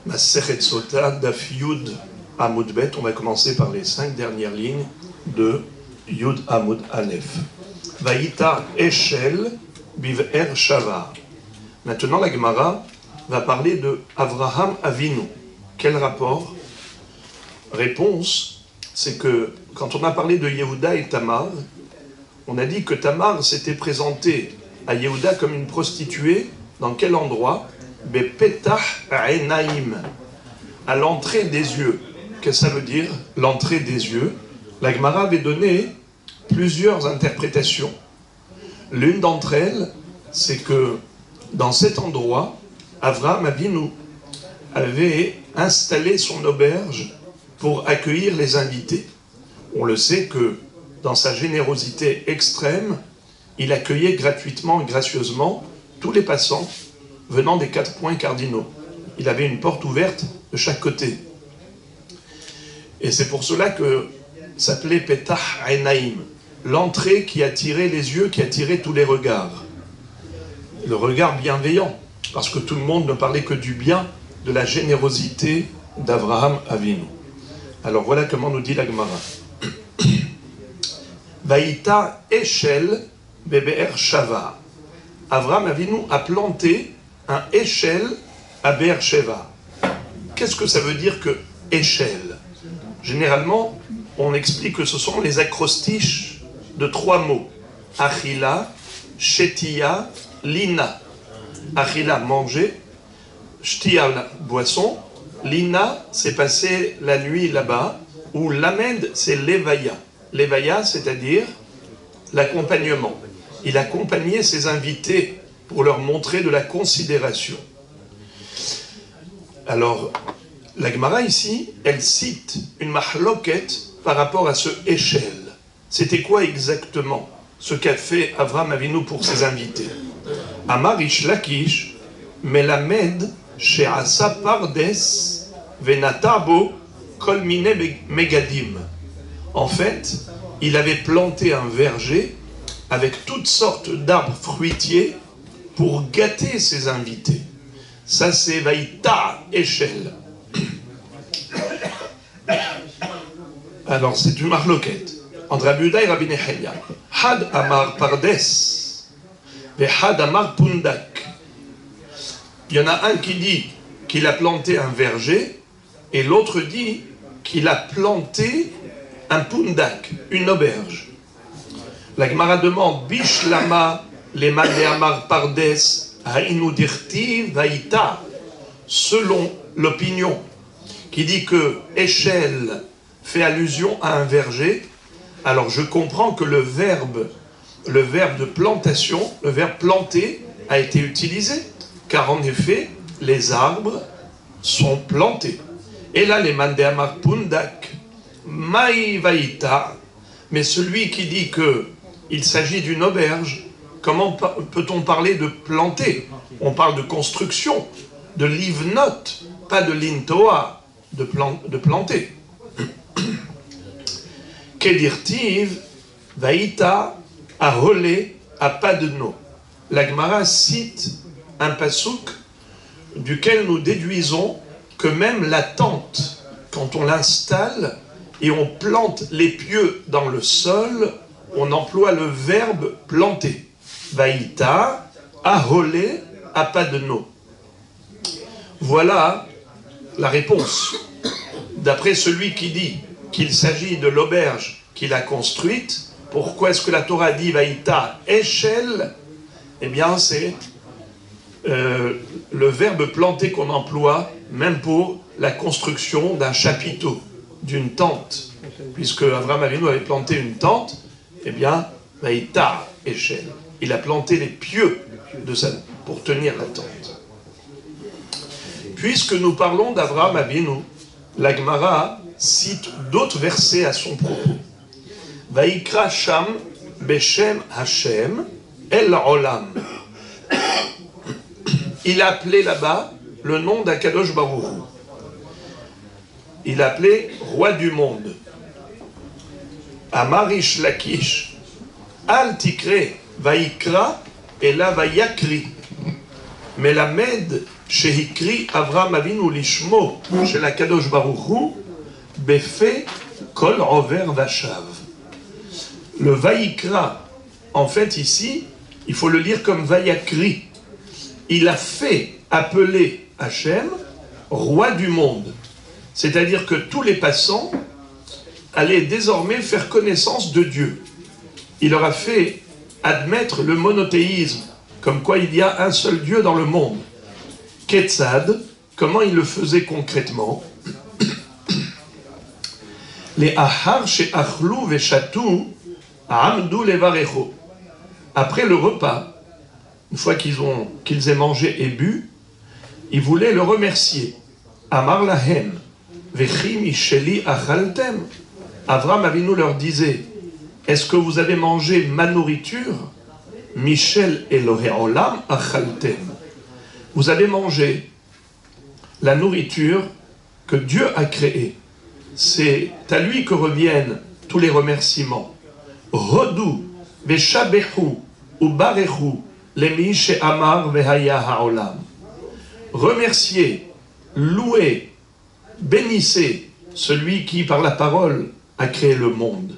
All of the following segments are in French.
Masechet Sota, Daf Yud Amud Bet. On va commencer par les 5 dernières lignes de Yud Amud Aleph. Vaïta Eshel Biv'er Shava. Maintenant, la Gemara va parler de Avraham Avinu. Quel rapport? Réponse, c'est que quand on a parlé de Yehuda et Tamar, on a dit que Tamar s'était présentée à Yehuda comme une prostituée. Dans quel endroit? Bepetah Enaim, à l'entrée des yeux. Qu'est-ce que ça veut dire, l'entrée des yeux? La Gemara avait donné plusieurs interprétations. L'une d'entre elles, c'est que dans cet endroit, Avraham Avinu avait installé son auberge pour accueillir les invités. On le sait que dans sa générosité extrême, il accueillait gratuitement et gracieusement tous les passants venant des 4 points cardinaux. Il avait une porte ouverte de chaque côté. Et c'est pour cela que s'appelait Petah Enaim, l'entrée qui attirait les yeux, qui attirait tous les regards. Le regard bienveillant, parce que tout le monde ne parlait que du bien, de la générosité d'Avraham Avinu. Alors voilà comment nous dit la Gemara. Vaïta Eshel Be'er Shava. Avraham Avinu a planté un Eshel à Be'er Sheva. Qu'est-ce que ça veut dire que Eshel? Généralement, on explique que ce sont les acrostiches de 3 mots. Achila, Shetia, Lina. Achila, manger. Shtia, boisson. Lina, c'est passer la nuit là-bas. Ou Lamed, c'est Levaya. Levaya, c'est-à-dire l'accompagnement. Il accompagnait ses invités pour leur montrer de la considération. Alors, la Gemara ici, elle cite une mahloket par rapport à ce Eshel. C'était quoi exactement ce qu'a fait Avraham Avinu pour ses invités? Amar Ish Lakish, Melamed She'asa Pardes Venatabo Kol Mine Megadim. En fait, il avait planté un verger avec toutes sortes d'arbres fruitiers pour gâter ses invités. Ça, c'est Vaïta Eshel. Alors, c'est une marloquette entre Rabbi Yehuda et Rabbi Nechemia. Had Amar Pardes, et Had Amar Pundak. Il y en a un qui dit qu'il a planté un verger, et l'autre dit qu'il a planté un pundak, une auberge. La Gemara demande Bishlama lema de Amar Pardes hainu dirti vaïta, selon l'opinion qui dit que Eshel fait allusion à un verger. Alors je comprends que le verbe de plantation, le verbe planter, a été utilisé, car en effet, les arbres sont plantés. Et là, les mandéamar pundak, maï vaïta, mais celui qui dit qu'il s'agit d'une auberge, comment peut-on parler de planter? On parle de construction, de livnot, pas de lintoa, de planter. Kedirtiv, vaïta, aholé, à pas de no. La Gemara cite un pasouk duquel nous déduisons que même la tente, quand on l'installe et on plante les pieux dans le sol, on emploie le verbe planter. Vaïta, aholé, à pas de no. Voilà la réponse. D'après celui qui dit qu'il s'agit de l'auberge qu'il a construite, pourquoi est-ce que la Torah dit Vaïta Eshel? Eh bien, c'est le verbe planter qu'on emploie même pour la construction d'un chapiteau, d'une tente. Puisque Avraham Avinu avait planté une tente, eh bien, Vaïta Eshel. Il a planté les pieux pour tenir la tente. Puisque nous parlons d'Avraham Avinu, la Gemara cite d'autres versets à son propos. Vaikra Sham Beshem Hashem El Olam. Il a appelé là-bas le nom d'Akadosh Baruch Hu. Il a appelé roi du monde. Amarish Lakish Al Tikre Vaikra et la Vayakri. Melamed Shehikri Avram Avinu Lishmo Shel HaKadosh Baruch Hu Befe Kol Over Vashav. Le Vaïkra, en fait ici, il faut le lire comme Vayakri. Il a fait appeler Hachem roi du monde. C'est-à-dire que tous les passants allaient désormais faire connaissance de Dieu. Il leur a fait admettre le monothéisme, comme quoi il y a un seul Dieu dans le monde. Ketzad, comment il le faisait concrètement? Les ahar chez achlou veshatu amdu levarecho. Après le repas, une fois qu'ils aient mangé et bu, ils voulaient le remercier. Amar lahem vechi misheli achaltem. Avram Avinu leur disait: est-ce que vous avez mangé ma nourriture? Michel Elohé Olam achaltem. Vous avez mangé la nourriture que Dieu a créée. C'est à lui que reviennent tous les remerciements. Hodou, Beshabehu, Ubarehu, Lemi She'amar Vehaya Ha'olam. Remerciez, louez, bénissez celui qui, par la parole, a créé le monde.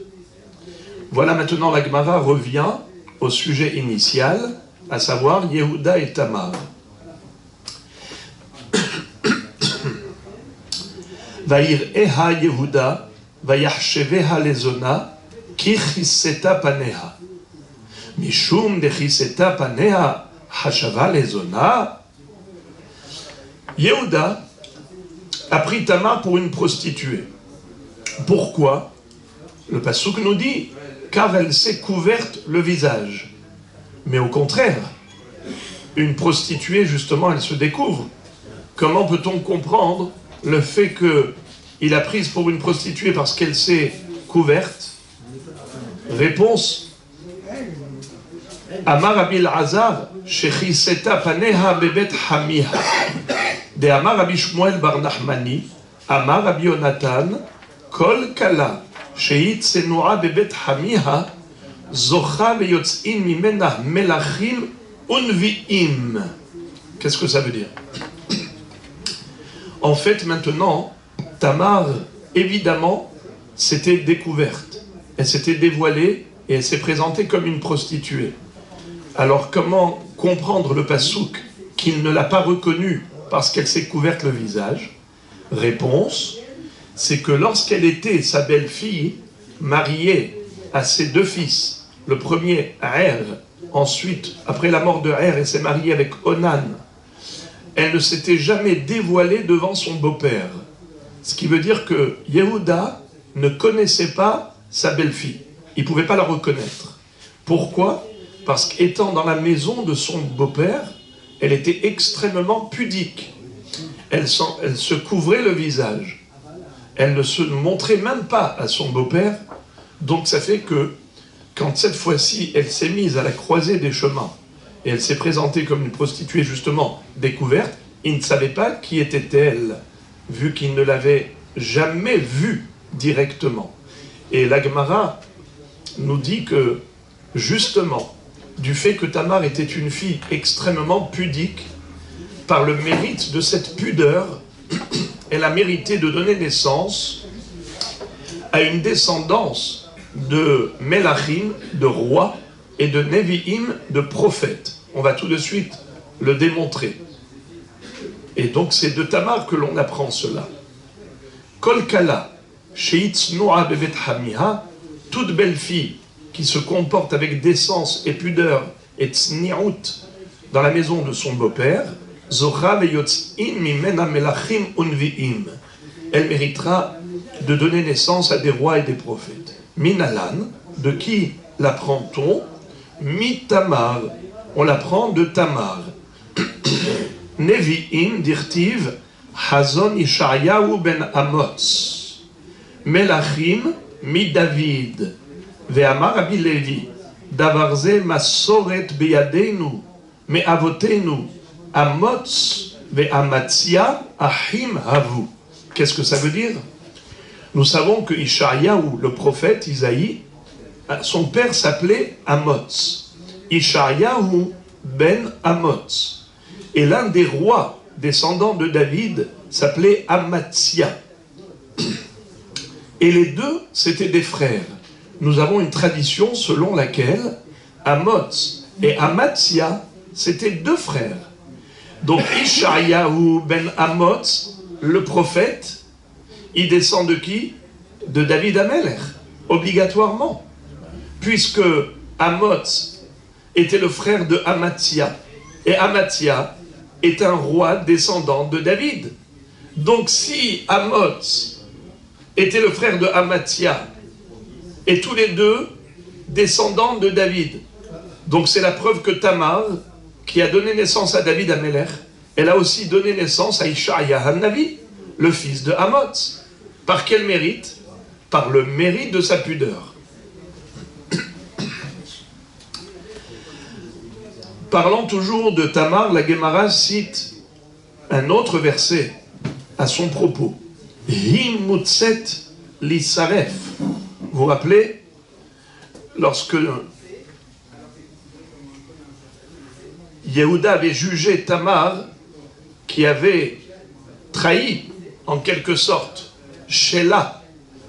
Voilà maintenant la Gemara revient au sujet initial, à savoir Yehuda et Tamar. Vayir'eha Yehuda, vayachsheveha lezona, ki chiseta paneha. Mishum de chiseta paneha, hashava lezona. Yehuda a pris Tamar pour une prostituée. Pourquoi? Le passouk nous dit, car elle s'est couverte le visage. Mais au contraire, une prostituée, justement, elle se découvre. Comment peut-on comprendre le fait qu'il a prise pour une prostituée parce qu'elle s'est couverte? Réponse: Amar Abil Azar, Shechiseta paneha bebet hamiha. De Amar Rabbi Shmuel bar Nachmani, Amar Rabbi Yonatan, Kol Kala, Sheit Senua bebet hamiha, Zocha veyotzin mimena melachim unviim. Qu'est-ce que ça veut dire? En fait, maintenant, Tamar, évidemment, s'était découverte. Elle s'était dévoilée et elle s'est présentée comme une prostituée. Alors, comment comprendre le passouk qu'il ne l'a pas reconnue parce qu'elle s'est couverte le visage? Réponse: c'est que lorsqu'elle était sa belle-fille, mariée à ses deux fils, le premier Er, ensuite, après la mort de Er, elle s'est mariée avec Onan, elle ne s'était jamais dévoilée devant son beau-père. Ce qui veut dire que Yehuda ne connaissait pas sa belle-fille. Il ne pouvait pas la reconnaître. Pourquoi? Parce qu'étant dans la maison de son beau-père, elle était extrêmement pudique. Elle se couvrait le visage. Elle ne se montrait même pas à son beau-père. Donc ça fait que, quand cette fois-ci, elle s'est mise à la croisée des chemins, et elle s'est présentée comme une prostituée justement découverte, il ne savait pas qui était-elle, vu qu'il ne l'avait jamais vue directement. Et la Gemara nous dit que, justement, du fait que Tamar était une fille extrêmement pudique, par le mérite de cette pudeur, elle a mérité de donner naissance à une descendance de Melachim, de rois, et de Nevi'im, de prophètes. On va tout de suite le démontrer. Et donc c'est de Tamar que l'on apprend cela. Kol Kala, Sheitz Noa Bevet Hamiha, toute belle fille qui se comporte avec décence et pudeur et tzni'ut dans la maison de son beau-père, Zocha veyotz'in mimena melachim unvi'im. Elle méritera de donner naissance à des rois et des prophètes. Minalan, de qui l'apprend-on? Mi-Tamar, on l'apprend de Tamar. Nevi'im dirtiv Hazon Ishayahu ben Amoz. Melachim mi-David. Ve'amar Rabbi Levi. Davarze masoret beyadeinu me'avotenu Amoz ve'amatzia ahim havu. Qu'est-ce que ça veut dire? Nous savons que Ishayahu, le prophète Isaïe, son père s'appelait Amoz. Ishayahu ben Amoz. Et l'un des rois descendant de David, s'appelait Amatsia. Et les deux, c'étaient des frères. Nous avons une tradition selon laquelle Amoz et Amatsia, c'étaient deux frères. Donc Ishayahu ben Amoz, le prophète, il descend de qui? De David Amelech, obligatoirement. Puisque Amoz était le frère de Amatsia. Et Amatsia est un roi descendant de David. Donc si Amoz était le frère de Amatsia, et tous les deux descendants de David. Donc c'est la preuve que Tamar, qui a donné naissance à David Amelech, elle a aussi donné naissance à Ishaya Hannavi, le fils de Amoz. Par quel mérite? Par le mérite de sa pudeur. Parlant toujours de Tamar, la Gemara cite un autre verset à son propos. Himutset lisaref. Vous vous rappelez, lorsque Yehuda avait jugé Tamar, qui avait trahi, en quelque sorte, Sheila,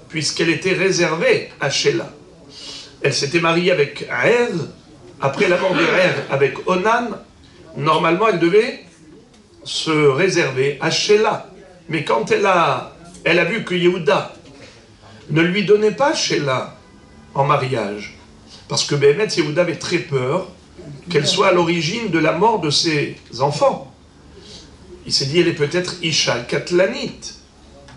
puisqu'elle était réservée à Sheila. Elle s'était mariée avec Er, après la mort de Er avec Onan, normalement elle devait se réserver à Sheila. Mais quand elle a vu que Yehuda ne lui donnait pas Sheila en mariage, parce que Béhémet, Yehuda avait très peur qu'elle soit à l'origine de la mort de ses enfants. Il s'est dit, elle est peut-être Isha Katlanit,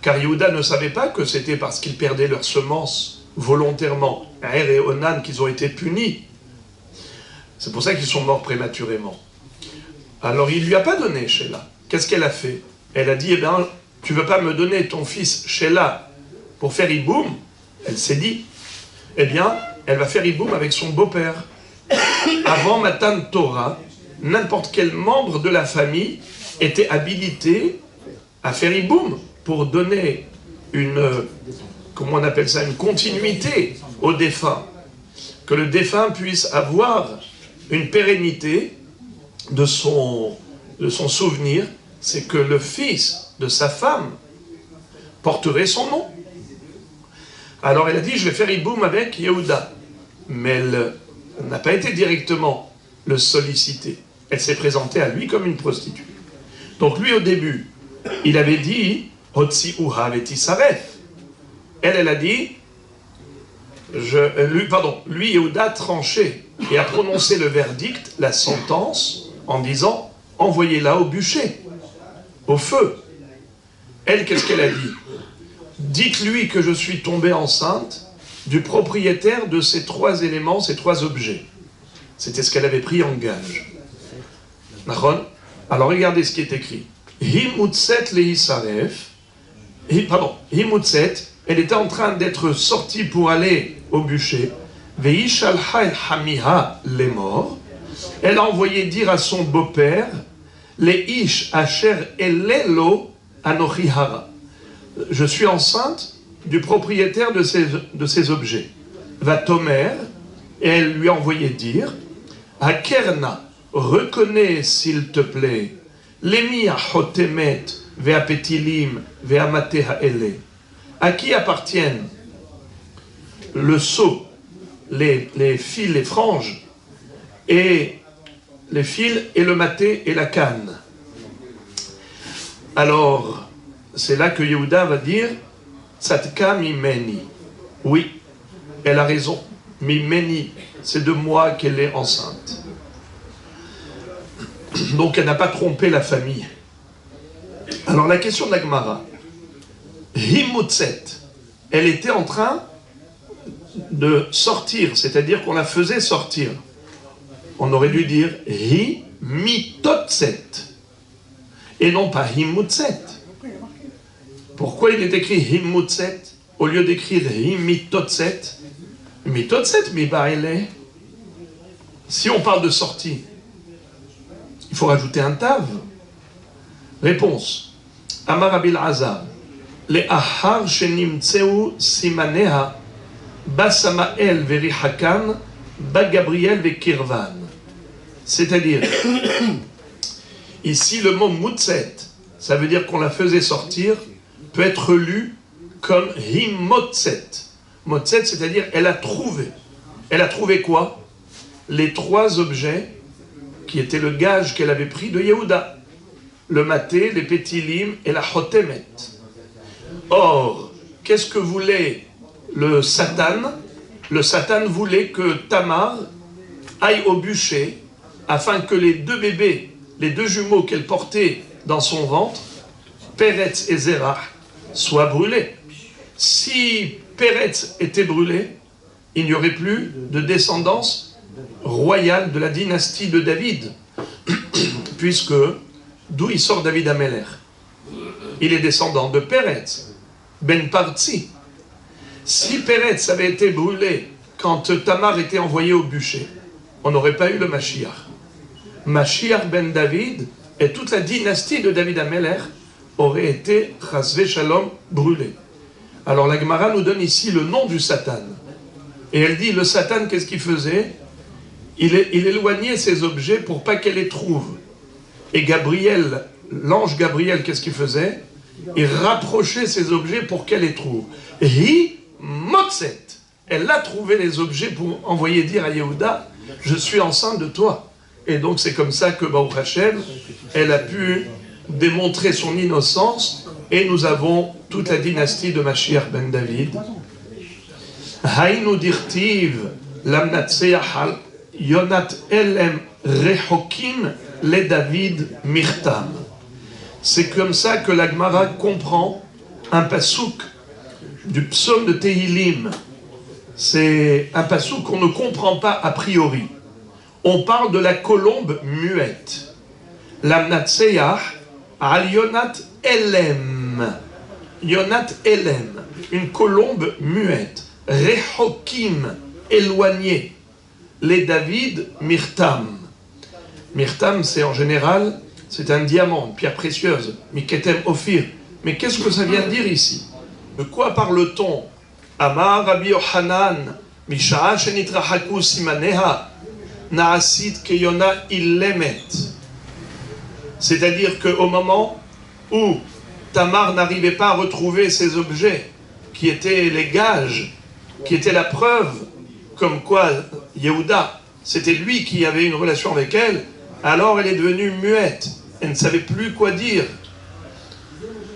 car Yehuda ne savait pas que c'était parce qu'ils perdaient leurs semences volontairement, Er et Onan, qu'ils ont été punis. C'est pour ça qu'ils sont morts prématurément. Alors il ne lui a pas donné Sheila. Qu'est-ce qu'elle a fait? Elle a dit, eh bien, tu ne veux pas me donner ton fils Sheila pour faire Iboum? Elle s'est dit, eh bien, elle va faire Iboum avec son beau-père. Avant Matan Torah, n'importe quel membre de la famille était habilité à faire Iboum pour donner une, comment on appelle ça, une continuité au défunt. Que le défunt puisse avoir une pérennité de son souvenir, c'est que le fils de sa femme porterait son nom. Alors elle a dit, je vais faire Iboum avec Yehuda. Mais elle n'a pas été directement le solliciter. Elle s'est présentée à lui comme une prostituée. Donc lui, au début, il avait dit, Hotsi Uha Vetisaref. Elle a dit, lui, Yehuda, a tranché et a prononcé le verdict, la sentence, en disant, envoyez-la au bûcher, au feu. Elle, qu'est-ce qu'elle a dit? Dites-lui que je suis tombée enceinte du propriétaire de ces trois éléments, ces trois objets. C'était ce qu'elle avait pris en gage. Alors regardez ce qui est écrit. Himutset lehisaref. Himutset, elle était en train d'être sortie pour aller au bûcher. Veishalha el hamiha les morts. Elle a envoyé dire à son beau-père, les ish asher elelo anochihara. Je suis enceinte du propriétaire de ces objets. Va Tomer, et elle lui a envoyé dire, Akerna, reconnais s'il te plaît, Lemi ahotemet ve'apetilim ve'amateha ele. À qui appartiennent le seau, les fils, les franges, et les fils, et le maté et la canne. Alors, c'est là que Yehuda va dire, Tzatka mimeni. Oui, elle a raison. Mimeni, c'est de moi qu'elle est enceinte. Donc elle n'a pas trompé la famille. Alors la question de la Gemara. Himutset, elle était en train de sortir, c'est-à-dire qu'on la faisait sortir. On aurait dû dire Himitotset et non pas Himutset. Pourquoi il est écrit Himutset au lieu d'écrire Himitotset? Mitotset mibaile. Si on parle de sortie, il faut rajouter un tav. Réponse. Amar Abil Azar. Le ahar shenimtseu simaneha basamael verihakan ba Gabriel ve Kirvan. C'est-à-dire, Ici, le mot Moutset, ça veut dire qu'on la faisait sortir, peut être lu comme Himotset. Motset, c'est-à-dire elle a trouvé. Elle a trouvé quoi? Les 3 objets qui étaient le gage qu'elle avait pris de Yehuda. Le maté, les pétilim et la chotemet. Or, qu'est-ce que voulait le Satan? Le Satan voulait que Tamar aille au bûcher afin que les 2 bébés, les 2 jumeaux qu'elle portait dans son ventre, Peretz et Zerah, soient brûlés. Si Peretz était brûlé, il n'y aurait plus de descendance royale de la dynastie de David, puisque d'où il sort David Améler? Il est descendant de Peretz, Ben Partsi. Si Peretz avait été brûlé quand Tamar était envoyée au bûcher, on n'aurait pas eu le Mashiach. Mashiach ben David et toute la dynastie de David Améler aurait été, Chasvé Shalom, brûlée. Alors la Gemara nous donne ici le nom du Satan. Et elle dit, le Satan, qu'est-ce qu'il faisait? Il éloignait ses objets pour pas qu'elle les trouve. Et Gabriel, l'ange Gabriel, qu'est-ce qu'il faisait? Il rapprochait ses objets pour qu'elle les trouve. Hi Motset. Elle a trouvé les objets pour envoyer dire à Yehuda, je suis enceinte de toi. Et donc c'est comme ça que Baruch Hashem, elle a pu démontrer son innocence, et nous avons toute la dynastie de Mashiach ben David. Haïnu dirtiv lamnatseach yonat elem rechokim le David mirtam. C'est comme ça que la Gemara comprend un pasouk du psaume de Tehilim. C'est un pasouk qu'on ne comprend pas a priori. On parle de la colombe muette. Lamnatseach al yonat elem. Yonat elem, une colombe muette. Rechokim, éloigné. Les David mirtam. Mirtam, c'est en général, c'est un diamant, une pierre précieuse. Miketem ophir. Mais qu'est-ce que ça vient dire ici? De quoi parle-t-on? Amar Rabbi Yochanan, Mishaa shenitrahaku simaneha, naasit keyona illemet. C'est-à-dire qu'au moment où Tamar n'arrivait pas à retrouver ses objets, qui étaient les gages, qui étaient la preuve, comme quoi Yehuda, c'était lui qui avait une relation avec elle, alors elle est devenue muette. Elle ne savait plus quoi dire.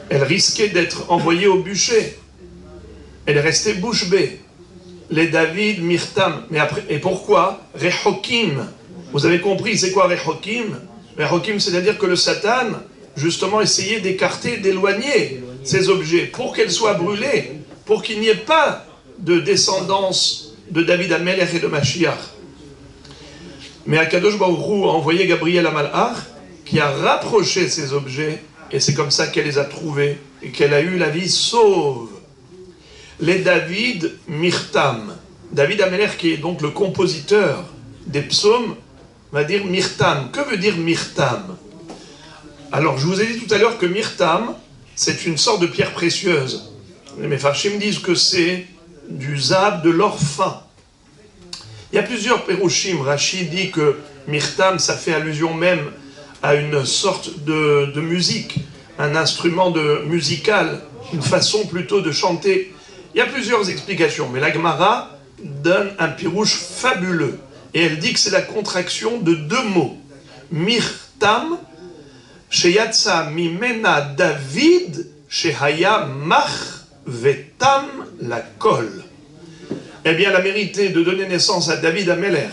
Elle risquait d'être envoyée au bûcher. Elle est restée bouche bée. Les David Mirtam. Mais après, et pourquoi? Rechokim. Vous avez compris, c'est quoi Rechokim? Rechokim, c'est-à-dire que le Satan, justement, essayait d'écarter, d'éloigner ces objets pour qu'elles soient brûlées, pour qu'il n'y ait pas de descendance de David Améler et de Mashiach. Mais Akadosh Baruch Hu a envoyé Gabriel à Malach, qui a rapproché ces objets, et c'est comme ça qu'elle les a trouvés, et qu'elle a eu la vie sauve. Les David Mirtam. David Améler, qui est donc le compositeur des psaumes, va dire Mirtam. Que veut dire Mirtam? Alors, je vous ai dit tout à l'heure que Mirtam, c'est une sorte de pierre précieuse. Les Mefarshim disent que c'est du zab, de l'or fin. Il y a plusieurs Pérouchim. Rashi dit que Mirtam, ça fait allusion même à une sorte de musique, un instrument musical, une façon plutôt de chanter. Il y a plusieurs explications, mais la Gemara donne un pirouche fabuleux. Et elle dit que c'est la contraction de 2 mots. Mirtam, sheyatsa mimena David, shehaya mach vetam la kol. Eh bien, elle a mérité de donner naissance à David Améler,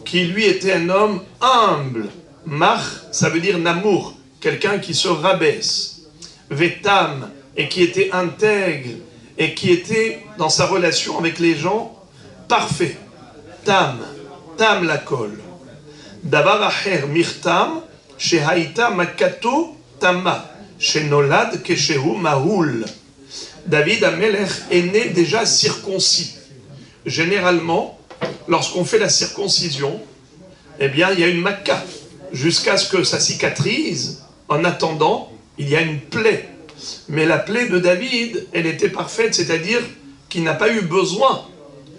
qui lui était un homme humble. Mach, ça veut dire namour, quelqu'un qui se rabaisse. Vetam, et qui était intègre, et qui était dans sa relation avec les gens parfait. Tam la kol. Davar acher mirtam, shehaïta makato tama, shenolad keshehu mahul. David Améler est né déjà circoncis. Généralement, lorsqu'on fait la circoncision, eh bien, il y a une maca, jusqu'à ce que ça cicatrise. En attendant, il y a une plaie. Mais la plaie de David, elle était parfaite, c'est-à-dire qu'il n'a pas eu besoin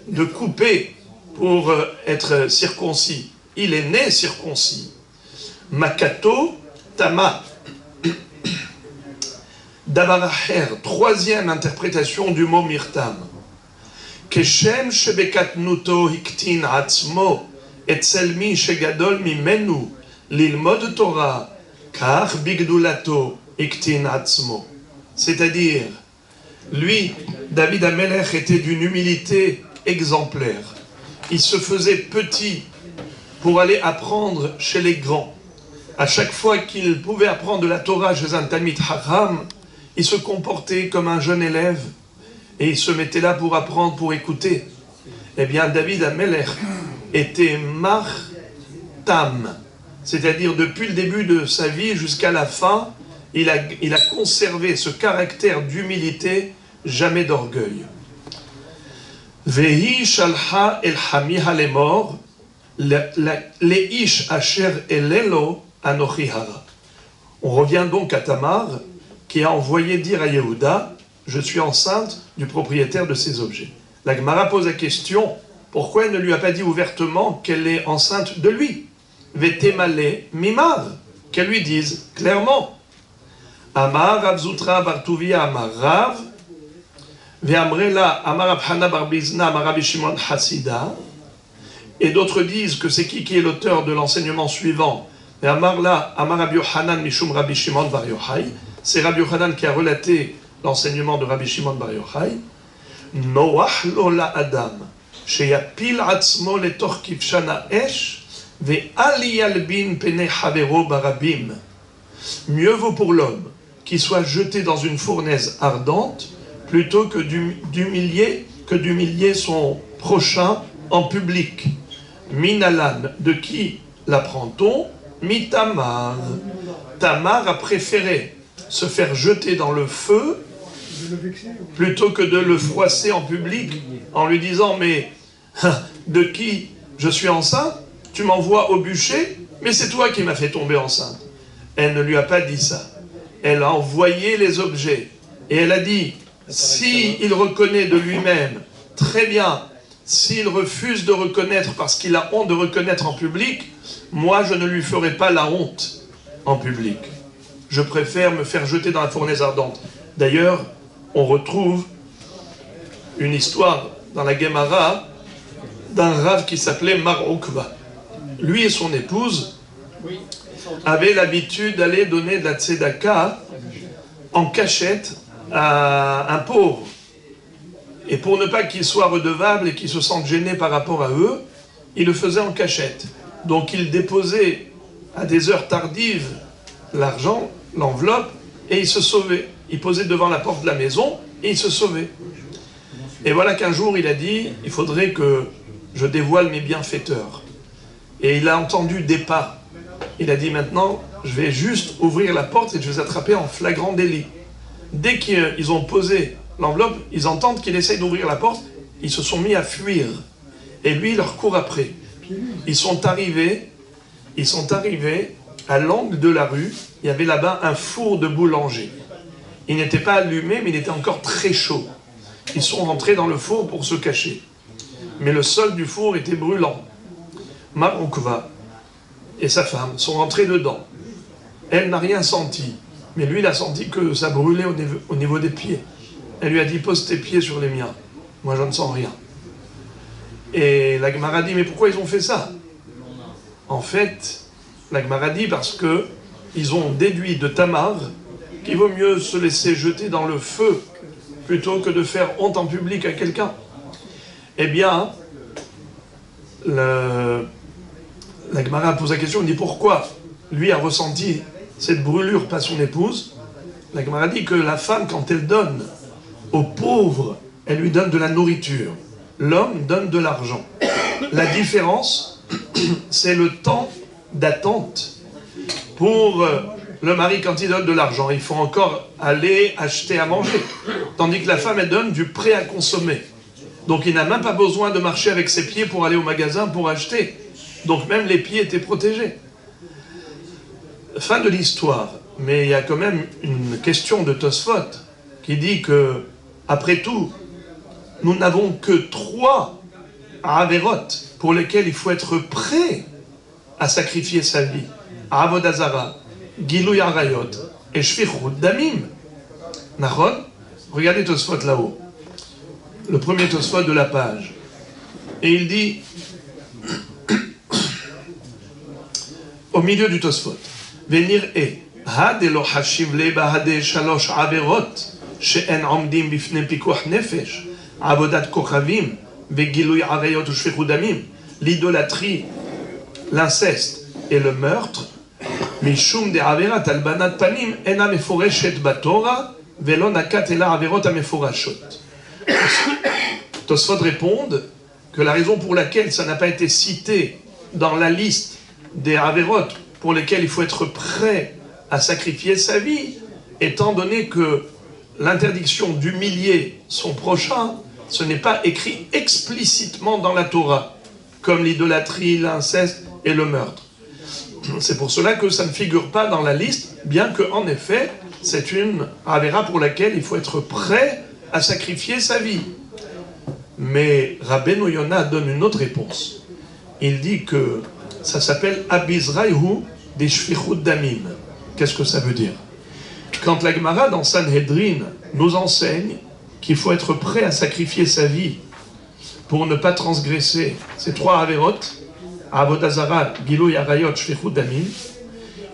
de couper pour être circoncis. Il est né circoncis. Makato, Tama. Davaracher, troisième interprétation du mot mirtam. Keshem shebekatnuto hiktin atzmo etzel mi shegadol mimenu lilmod Torah kach bigdulato hiktin atzmo. C'est-à-dire, lui, David Amelech, était d'une humilité exemplaire. Il se faisait petit pour aller apprendre chez les grands. À chaque fois qu'il pouvait apprendre de la Torah chez un Talmid Chacham, il se comportait comme un jeune élève et il se mettait là pour apprendre, pour écouter. Eh bien, David Amelech était Martam, c'est-à-dire depuis le début de sa vie jusqu'à la fin, il a conservé ce caractère d'humilité, jamais d'orgueil. Vehi shalha el hamiha lemor, leish asher elelo anochi hara. On revient donc à Tamar, qui a envoyé dire à Yehuda, je suis enceinte du propriétaire de ces objets. La Gemara pose la question, pourquoi elle ne lui a pas dit ouvertement qu'elle est enceinte de lui? Vetemale mimar, qu'elle lui dise clairement. Amar Rav Zutra bar Tuvia Amar Rav, Ve'amrela Amar Rav Hana bar Bizna Amar Rabbi Shimon Hasida, et d'autres disent que c'est qui est l'auteur de l'enseignement suivant. Ve'amar la Amar Rabbi Yochanan Mishum Rabbi Shimon bar Yochai, c'est Rabbi Yochanan qui a relaté l'enseignement de Rabbi Shimon bar Yochai. Noach lo la Adam, sheyapil atzmo letoch kivshana esh, ve'al yalbin pene havero barabim. Mieux vaut pour l'homme qu'il soit jeté dans une fournaise ardente plutôt que d'humilier son prochain en public. Minalan, de qui l'apprend-on? Mitamar. Tamar a préféré se faire jeter dans le feu plutôt que de le froisser en public en lui disant mais de qui je suis enceinte? Tu m'envoies au bûcher, mais c'est toi qui m'as fait tomber enceinte. Elle ne lui a pas dit ça. Elle a envoyé les objets. Et elle a dit, s'il reconnaît de lui-même, très bien. S'il refuse de reconnaître parce qu'il a honte de reconnaître en public, moi je ne lui ferai pas la honte en public. Je préfère me faire jeter dans la fournaise ardente. D'ailleurs, on retrouve une histoire dans la Gemara d'un Rav qui s'appelait Mar Okva. Lui et son épouse avaient l'habitude d'aller donner de la tzedaka en cachette à un pauvre. Et pour ne pas qu'il soit redevable et qu'il se sente gêné par rapport à eux, il le faisait en cachette. Donc il déposait à des heures tardives l'argent, l'enveloppe, et il se sauvait. Il posait devant la porte de la maison et il se sauvait. Et voilà qu'un jour il a dit, il faudrait que je dévoile mes bienfaiteurs. Et il a entendu des pas. Il a dit maintenant, je vais juste ouvrir la porte et je vais les attraper en flagrant délit. Dès qu'ils ont posé l'enveloppe, ils entendent qu'il essaye d'ouvrir la porte, ils se sont mis à fuir. Et lui, il leur court après. Ils sont arrivés à l'angle de la rue, il y avait là-bas un four de boulanger. Il n'était pas allumé, mais il était encore très chaud. Ils sont rentrés dans le four pour se cacher. Mais le sol du four était brûlant. Mar Okva et sa femme sont rentrés dedans. Elle n'a rien senti, mais lui, il a senti que ça brûlait au niveau des pieds. Elle lui a dit, pose tes pieds sur les miens. Moi, je ne sens rien. Et la Gemara dit, mais pourquoi ils ont fait ça? En fait, la Gemara dit parce que ils ont déduit de Tamar qu'il vaut mieux se laisser jeter dans le feu plutôt que de faire honte en public à quelqu'un. Eh bien, la Gemara pose la question, il dit pourquoi lui a ressenti cette brûlure, pas son épouse. La Gemara dit que la femme, quand elle donne aux pauvres, elle lui donne de la nourriture. L'homme donne de l'argent. La différence, c'est le temps d'attente. Pour le mari, quand il donne de l'argent, il faut encore aller acheter à manger. Tandis que la femme, elle donne du prêt à consommer. Donc il n'a même pas besoin de marcher avec ses pieds pour aller au magasin pour acheter. Donc même les pieds étaient protégés. Fin de l'histoire. Mais il y a quand même une question de Tosfot qui dit que, après tout, nous n'avons que 3 Averot pour lesquels il faut être prêt à sacrifier sa vie. Avodah Zara, Gilui Arayot et Shfichut Damim. Nahon? Regardez Tosfot là-haut. Le premier Tosfot de la page. Et il dit, au milieu du Tosfot, Venir e, had elo hashiv leba hade shalosh averot, she'en omdim bifne pikuach nefesh, avodat kochavim, vegilui arayot ou shfichut damim, l'idolâtrie, l'inceste et le meurtre, mishum de averat albanat panim, ena meforeshet batora, velo nakat ela averot ameforashot. Tosfot répondent que la raison pour laquelle ça n'a pas été cité dans la liste des Averot pour lesquels il faut être prêt à sacrifier sa vie, étant donné que l'interdiction d'humilier son prochain, ce n'est pas écrit explicitement dans la Torah, comme l'idolâtrie, l'inceste et le meurtre. C'est pour cela que ça ne figure pas dans la liste, bien que, en effet, c'est une Avera pour laquelle il faut être prêt à sacrifier sa vie. Mais Rabbeinu Yonah donne une autre réponse. Il dit que ça s'appelle Abizraïhu des Shfichut Damim. Qu'est-ce que ça veut dire? Quand la Gemara dans Sanhedrin nous enseigne qu'il faut être prêt à sacrifier sa vie pour ne pas transgresser ces trois Averot, Avodah Zarah, Gilui Arayot, Shfichut Damim,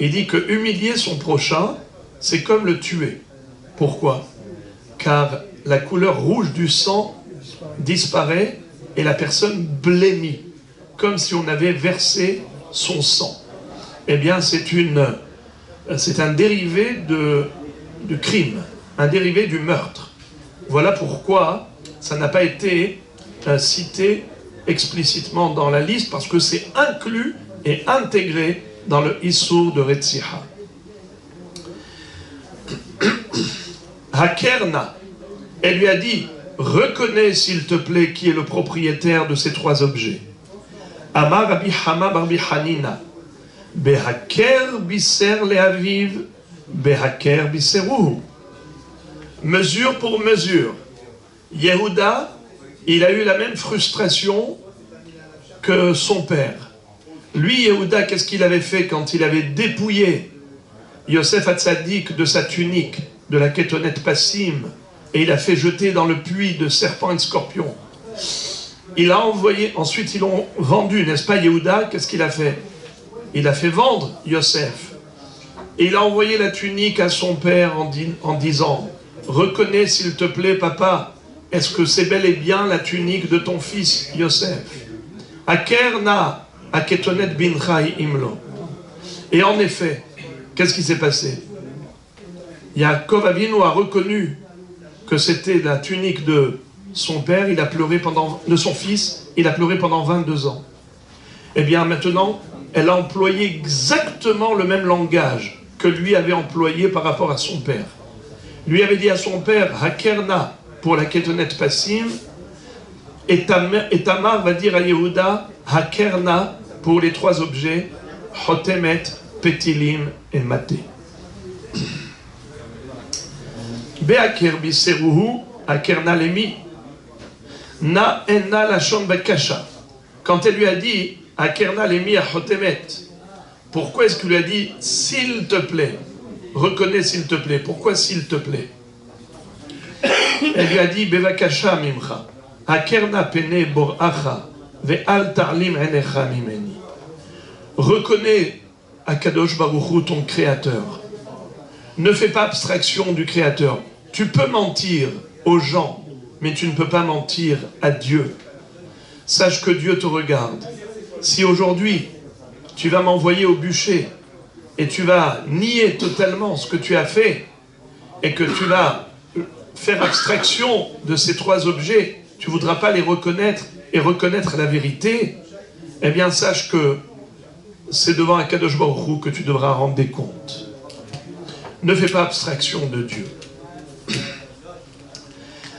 il dit que humilier son prochain, c'est comme le tuer. Pourquoi? Car la couleur rouge du sang disparaît et la personne blêmit, comme si on avait versé son sang. Eh bien, c'est un dérivé de crime, un dérivé du meurtre. Voilà pourquoi ça n'a pas été cité explicitement dans la liste, parce que c'est inclus et intégré dans le Issour de Retziha. Hakerna, elle lui a dit, reconnais s'il te plaît qui est le propriétaire de ces trois objets. Amar Rabbi Hama Barbi Hanina, Behaker biser leaviv, Behaker biseruhu. Mesure pour mesure. Yehuda, il a eu la même frustration que son père. Lui, Yehuda, qu'est-ce qu'il avait fait quand il avait dépouillé Yosef Hatzadik de sa tunique, de la kétonnette Passim, et il a fait jeter dans le puits de serpents et de scorpions. Il a envoyé, ensuite ils l'ont vendu, n'est-ce pas Yehuda? Qu'est-ce qu'il a fait? Il a fait vendre Yosef. Et il a envoyé la tunique à son père en disant, reconnais s'il te plaît papa, est-ce que c'est bel et bien la tunique de ton fils Yosef? Akerna, aketonet binchai imlo. Et en effet, qu'est-ce qui s'est passé? Yaakov Avinu a reconnu que c'était la tunique de son père, il a pleuré de son fils, il a pleuré pendant 22 ans. Eh bien maintenant, elle a employé exactement le même langage que lui avait employé par rapport à son père. Lui avait dit à son père, Hakerna, pour la kétonnette Passim, et Tamar va dire à Yehuda, Hakerna, pour les trois objets, Hotemet, Petilim et Maté. Be'aker biseruhu, akerna lemi. Na enna lachon bakasha. Quand elle lui a dit, akerna lemi a hotemet, pourquoi est-ce qu'il lui a dit, s'il te plaît? Reconnais s'il te plaît. Pourquoi s'il te plaît? Elle lui a dit, bevakasha mimcha, akerna pene boracha, ve'al ta'lim enecha mimeni. Reconnais Akadosh Baruch Hu, ton créateur. Ne fais pas abstraction du Créateur. Tu peux mentir aux gens, mais tu ne peux pas mentir à Dieu. Sache que Dieu te regarde. Si aujourd'hui, tu vas m'envoyer au bûcher et tu vas nier totalement ce que tu as fait et que tu vas faire abstraction de ces trois objets, tu ne voudras pas les reconnaître et reconnaître la vérité, eh bien sache que c'est devant Akadosh Baruch Hu que tu devras rendre des comptes. Ne fais pas abstraction de Dieu.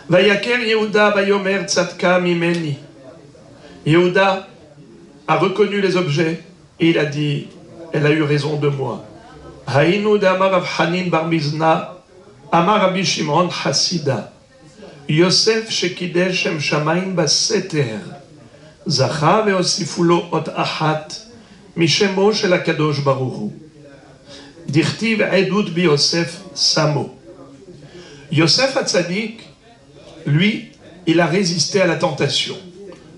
Vayaker Yehuda Bayomer Tzadka Mimeni. Yehuda a reconnu les objets et il a dit, elle a eu raison de moi. Haïnu d'Amar Rav Hanin Bar Mizna, Amar Rabbi Shimon Hasida, Yosef Shekidesh Shem Shamayim Baseter, Zacha ve'osifulo ot achat, Mishemo shel HaKadosh Baruch Hu. Dirtiv Edut bi Yosef Samo. Yosef Hatzadik, lui, il a résisté à la tentation.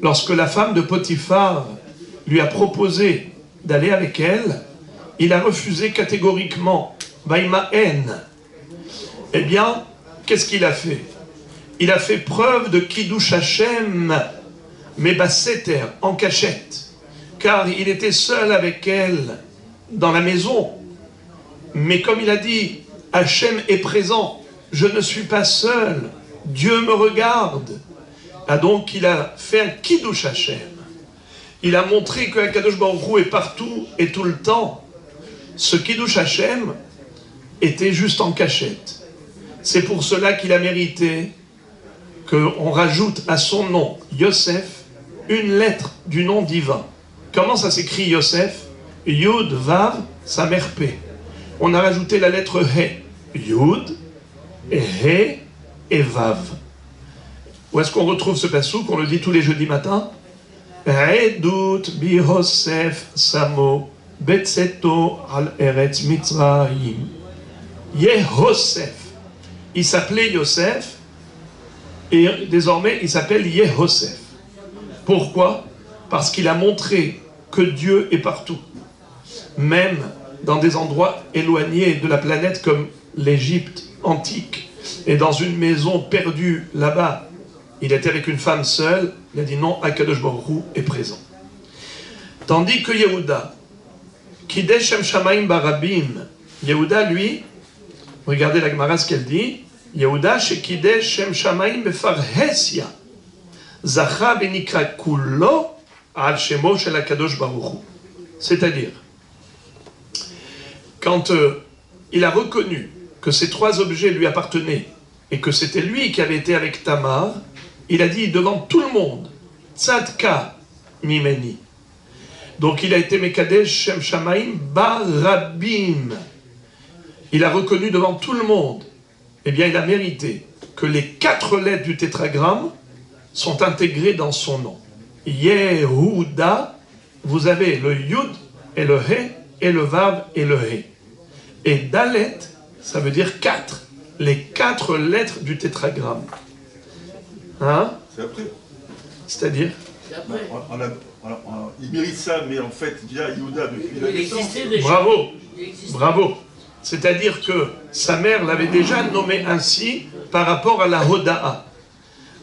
Lorsque la femme de Potiphar lui a proposé d'aller avec elle, il a refusé catégoriquement. Vaïma haine. Eh bien, qu'est-ce qu'il a fait? Il a fait preuve de Kiddush Hashem, mais basseter, en cachette. Car il était seul avec elle dans la maison. Mais comme il a dit, Hashem est présent, je ne suis pas seul, Dieu me regarde. Ah, donc il a fait un Kiddush Hashem. Il a montré que Akadosh Baruch Hu est partout et tout le temps. Ce Kiddush Hashem était juste en cachette. C'est pour cela qu'il a mérité qu'on rajoute à son nom, Yosef, une lettre du nom divin. Comment ça s'écrit Yosef? Yud, Vav, Samer, P. On a rajouté la lettre He. Yud, et He, et Vav. Où est-ce qu'on retrouve ce passouk? On le dit tous les jeudis matins. Edut bi Yosef Samo, Betseto al Eretz Mitzrayim. Yehosef. Il s'appelait Yosef, et désormais il s'appelle Yehosef. Pourquoi? Parce qu'il a montré que Dieu est partout. Même dans des endroits éloignés de la planète comme l'Égypte antique. Et dans une maison perdue là-bas, il était avec une femme seule, il a dit non, Akadosh Baruch Hu est présent. Tandis que Yehuda, Kidesh Shem Shamaim Barabim, Yehuda lui, regardez la Gemara ce qu'elle dit, Yehuda Shekidesh Shem Shamaim Befarhesia, Zacha Benikra Kulo Al Shemo Shel Akadosh Baruch Hu. C'est-à-dire, quand il a reconnu que ces trois objets lui appartenaient et que c'était lui qui avait été avec Tamar, il a dit devant tout le monde, Tzadka Mimeni. Donc il a été Mekadesh Shem Shamaim Barabim. Il a reconnu devant tout le monde, eh bien il a mérité que les 4 lettres du tétragramme sont intégrées dans son nom. Yehuda, vous avez le Yud et le He et le Vav et le He. Et Dalet, ça veut dire 4. Les 4 lettres du tétragramme. Hein? C'est après. C'est-à-dire? Il mérite ça, mais en fait, déjà, Yehuda, depuis la naissance. Bravo, bravo. C'est-à-dire que sa mère l'avait déjà nommé ainsi par rapport à la Hoda'a.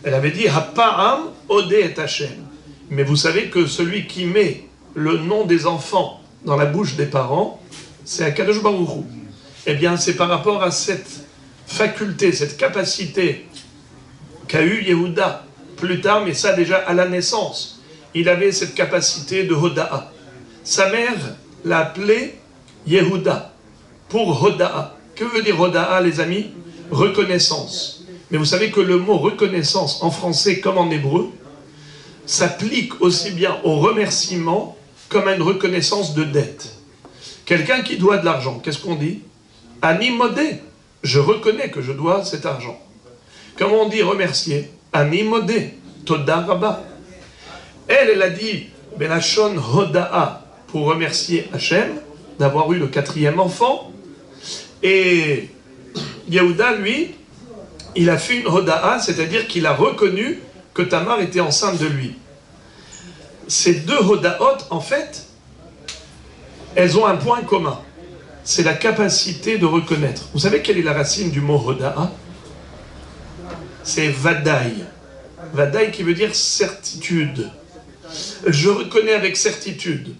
Elle avait dit Hapa'am Odé et Hashem. Mais vous savez que celui qui met le nom des enfants dans la bouche des parents, c'est Akadosh Baruch Hu. Eh bien, c'est par rapport à cette faculté, cette capacité qu'a eu Yehuda plus tard, mais ça déjà à la naissance. Il avait cette capacité de Hoda'a. Sa mère l'a appelé Yehuda pour Hoda'a. Que veut dire Hoda'a, les amis? Reconnaissance. Mais vous savez que le mot reconnaissance en français comme en hébreu s'applique aussi bien au remerciement comme à une reconnaissance de dette. Quelqu'un qui doit de l'argent, qu'est-ce qu'on dit? Ani modé, je reconnais que je dois cet argent. Comment on dit remercier? Ani modé, toda rabba. Elle a dit Benachon Hoda'a pour remercier Hachem d'avoir eu le 4e enfant. Et Yehuda, lui, il a fait une Hoda'a, c'est-à-dire qu'il a reconnu que Tamar était enceinte de lui. Ces 2 Hoda'ot, en fait, elles ont un point commun. C'est la capacité de reconnaître. Vous savez quelle est la racine du mot Hoda'a? C'est Vadaï. Vadaï qui veut dire certitude. Je reconnais avec certitude.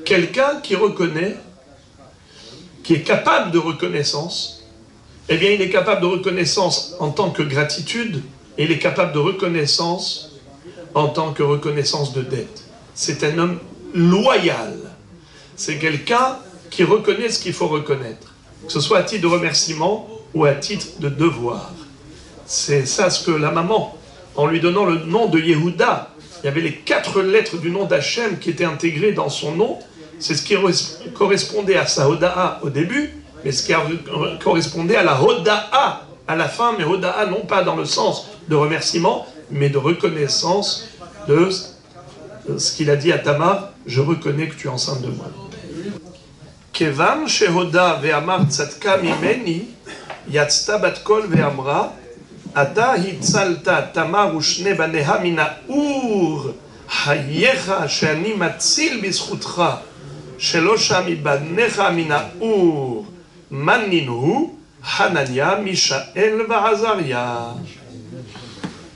Quelqu'un qui reconnaît, qui est capable de reconnaissance, eh bien il est capable de reconnaissance en tant que gratitude, et il est capable de reconnaissance en tant que reconnaissance de dette. C'est un homme loyal. C'est quelqu'un qui reconnaît ce qu'il faut reconnaître, que ce soit à titre de remerciement ou à titre de devoir. C'est ça ce que la maman, en lui donnant le nom de Yehuda, il y avait les 4 lettres du nom d'Hachem qui étaient intégrées dans son nom. C'est ce qui correspondait à sa Hoda'a au début, mais ce qui correspondait à la Hoda'a à la fin, mais Hoda'a non pas dans le sens de remerciement, mais de reconnaissance de ce qu'il a dit à Tamar, je reconnais que tu es enceinte de moi. Kevan shehoda ve'amar tzadka mimeni, yatzta bat kol ve'amra, ata hitzalta tamar ushne baneha mina ur, hayecha shani matzil bizchutcha, shelo shami baneha mina ur, maninhu, Hanania, Mishaël, Vahazaria.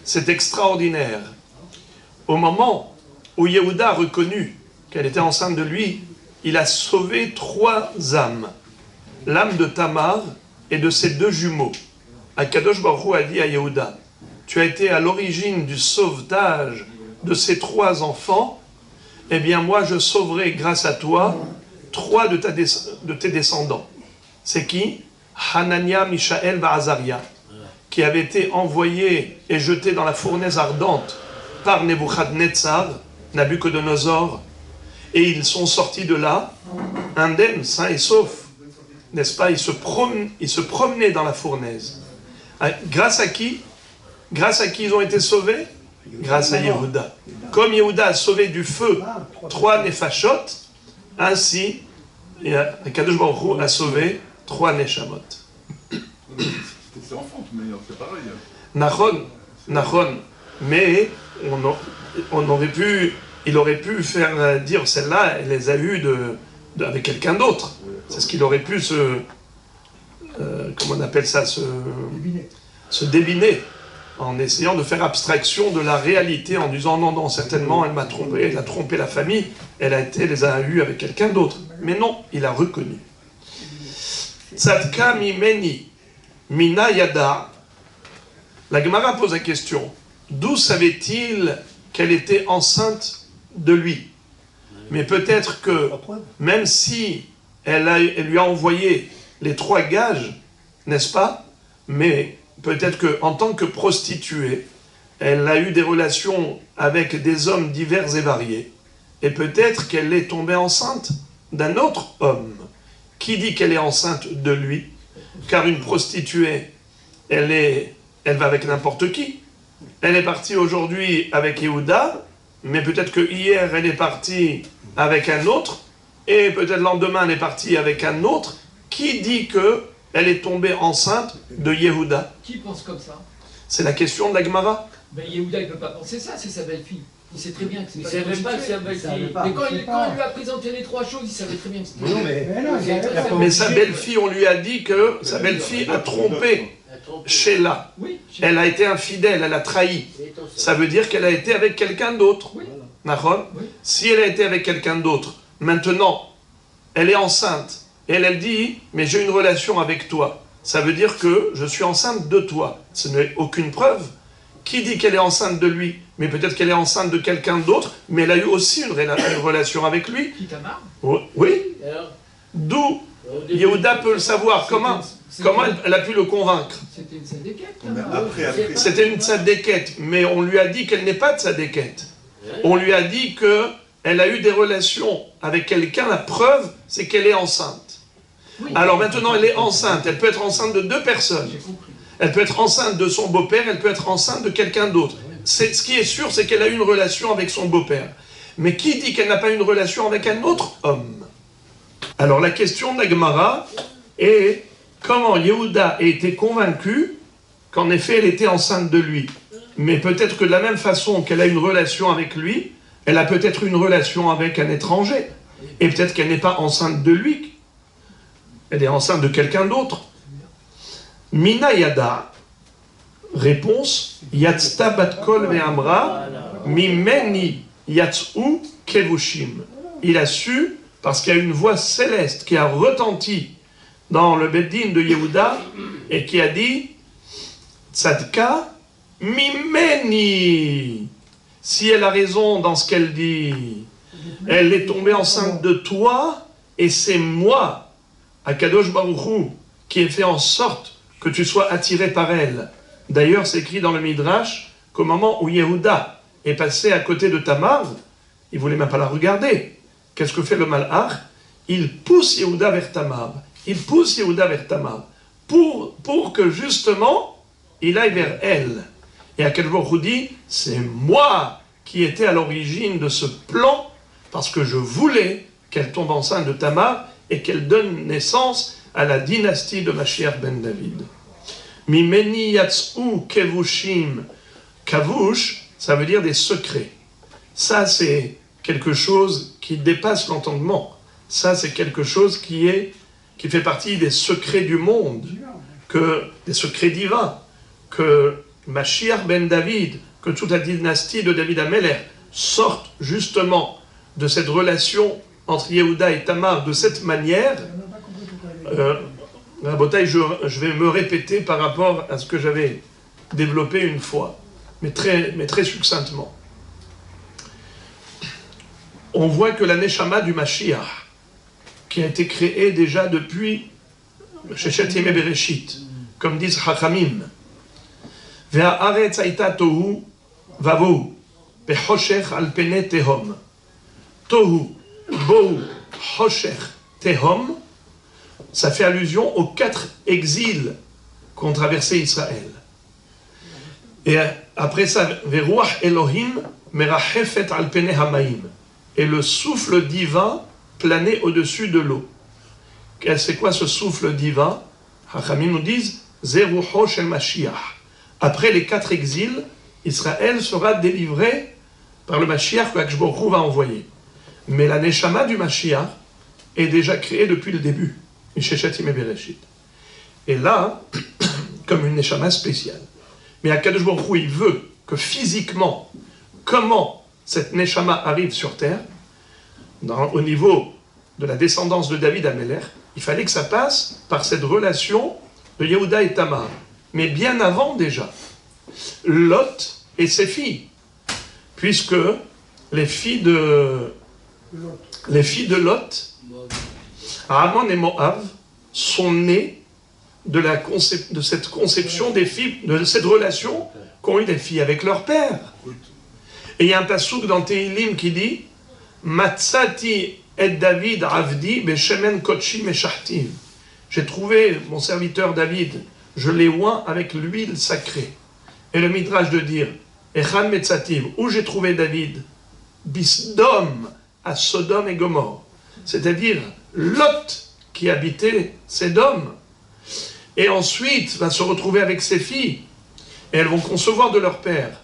C'est extraordinaire. Au moment où Yehuda a reconnu qu'elle était enceinte de lui, il a sauvé 3 âmes. L'âme de Tamar et de ses 2 jumeaux. Akadosh Baruch Hu a dit à Yehuda, tu as été à l'origine du sauvetage de ces 3 enfants, eh bien moi je sauverai grâce à toi 3 de tes descendants. C'est qui? Hanania, Mishaël, Vahazaria, qui avait été envoyé et jeté dans la fournaise ardente par Nebuchadnezzar, Nabuchodonosor, et ils sont sortis de là, indemnes, sains et saufs, n'est-ce pas? Ils se promenaient dans la fournaise. Grâce à qui? Grâce à qui ils ont été sauvés? Grâce à Yehuda. Comme Yehuda a sauvé du feu 3 Nefashot, ainsi, Kadosh Baruch Hu a sauvé 3 Neshamot. C'est enfant, mais c'est pareil. Nachon. Mais il aurait pu faire dire celle-là, elle les a eues avec quelqu'un d'autre. C'est ce qu'il aurait pu comment on appelle ça, se débiner, en essayant de faire abstraction de la réalité, en disant non, certainement elle m'a trompé, elle a trompé la famille, les a eues avec quelqu'un d'autre. Mais non, il a reconnu. Tzadka mimeni mina yada. La Gemara pose la question, d'où savait-il qu'elle était enceinte de lui? Mais peut-être que, même si elle lui a envoyé les 3 gages, n'est-ce pas? Mais peut-être qu'en tant que prostituée, elle a eu des relations avec des hommes divers et variés. Et peut-être qu'elle est tombée enceinte d'un autre homme. Qui dit qu'elle est enceinte de lui? Car une prostituée, elle va avec n'importe qui. Elle est partie aujourd'hui avec Yehuda, mais peut-être que hier elle est partie avec un autre, et peut-être le lendemain elle est partie avec un autre. Qui dit qu'elle est tombée enceinte de Yehuda? Qui pense comme ça? C'est la question de la Gemara. Ben Yehuda, il ne peut pas penser ça, c'est sa belle-fille. Il sait très bien que c'est Il ne savait pas que sa belle-fille. Mais quand il lui a présenté les 3 choses, il savait très bien que c'était... Mais sa belle-fille, on lui a dit que sa belle-fille a trompé Sheila. Oui, Elle a été infidèle, elle a trahi. Ça veut dire qu'elle a été avec quelqu'un d'autre. Oui. Nahon. Oui. Si elle a été avec quelqu'un d'autre, maintenant, elle est enceinte. Et elle dit, mais j'ai une relation avec toi. Ça veut dire que je suis enceinte de toi. Ce n'est aucune preuve. Qui dit qu'elle est enceinte de lui? Mais peut-être qu'elle est enceinte de quelqu'un d'autre, mais elle a eu aussi une relation avec lui. Qui Tamar? Oui. D'où Yehuda peut le savoir. Comment elle a pu le convaincre? C'était une sadéquette. Après. C'était une tzadékette, mais on lui a dit qu'elle n'est pas tzadékette. On lui a dit qu'elle a eu des relations avec quelqu'un. La preuve, c'est qu'elle est enceinte. Oui. Alors maintenant, elle est enceinte. Elle peut être enceinte de 2 personnes. J'ai compris. Elle peut être enceinte de son beau-père, elle peut être enceinte de quelqu'un d'autre. Ce qui est sûr, c'est qu'elle a eu une relation avec son beau-père. Mais qui dit qu'elle n'a pas eu une relation avec un autre homme? Alors la question de la Gemara est comment Yehuda a été convaincu qu'en effet elle était enceinte de lui. Mais peut-être que de la même façon qu'elle a une relation avec lui, elle a peut-être une relation avec un étranger. Et peut-être qu'elle n'est pas enceinte de lui. Elle est enceinte de quelqu'un d'autre. Mina yada. Réponse, Yatzta bat kol ve'amra, mimeni yatsu kevushim. Il a su, parce qu'il y a une voix céleste qui a retenti dans le Beddin de Yehuda, et qui a dit, Tzadka mimeni. Si elle a raison dans ce qu'elle dit, elle est tombée enceinte de toi, et c'est moi, Akadosh Baruch Hu, qui ai fait en sorte que tu sois attiré par elle. D'ailleurs, c'est écrit dans le Midrash qu'au moment où Yehuda est passé à côté de Tamar, il ne voulait même pas la regarder. Qu'est-ce que fait le Malach? Il pousse Yehuda vers Tamar. Il pousse Yehuda vers Tamar pour que justement, il aille vers elle. Et à quel jour vous dit, c'est moi qui étais à l'origine de ce plan, parce que je voulais qu'elle tombe enceinte de Tamar, et qu'elle donne naissance à la dynastie de Mashiach ben David. Mimeni yatz'u kevushim. Kavush, ça veut dire des secrets. Ça, c'est quelque chose qui dépasse l'entendement. Ça, c'est quelque chose qui fait partie des secrets du monde, des secrets divins, que Mashiach ben David, que toute la dynastie de David Amelech sorte justement de cette relation entre Yehuda et Tamar de cette manière. Rabotai, je vais me répéter par rapport à ce que j'avais développé une fois, mais très succinctement. On voit que la Neshama du Mashiach, qui a été créée déjà depuis Sheshet Yemei Bereshit, comme disent Chachamim, Ve'haaretz haïta tohu vavohu, bechoshech al pene tehom. Tohu, bohu, choshech, tehom, ça fait allusion aux 4 exils qu'ont traversé Israël. Et après ça, Veruach Elohim merachefet al pene hamaim. Et le souffle divin planait au-dessus de l'eau. C'est quoi ce souffle divin? Hachamim nous disent Zerucho shel Mashiach. Après les 4 exils, Israël sera délivré par le Mashiach que Akadosh Baruch Hu va envoyer. Mais la Neshama du Mashiach est déjà créée depuis le début. Et là, comme une Neshama spéciale. Mais Akadosh Baruch Hu, il veut que physiquement, comment cette Neshama arrive sur terre, au niveau de la descendance de David Amelech, il fallait que ça passe par cette relation de Yehuda et Tamar. Mais bien avant déjà, Lot et ses filles, puisque les filles de Lot, Ammon et Moab, sont nées de cette conception des filles, de cette relation qu'ont eu les filles avec leur père. Et il y a un passouk dans Tehilim qui dit Matzati et David Avdi Beshemen Kotshi Meshachtiv. J'ai trouvé mon serviteur David, je l'ai oint avec l'huile sacrée. Et le Midrash de dire Echan Metzativ, où j'ai trouvé David? Bisdom, à Sodome et Gomorre. C'est-à-dire Lot qui habitait Sodome. Et ensuite va se retrouver avec ses filles. Et elles vont concevoir de leur père.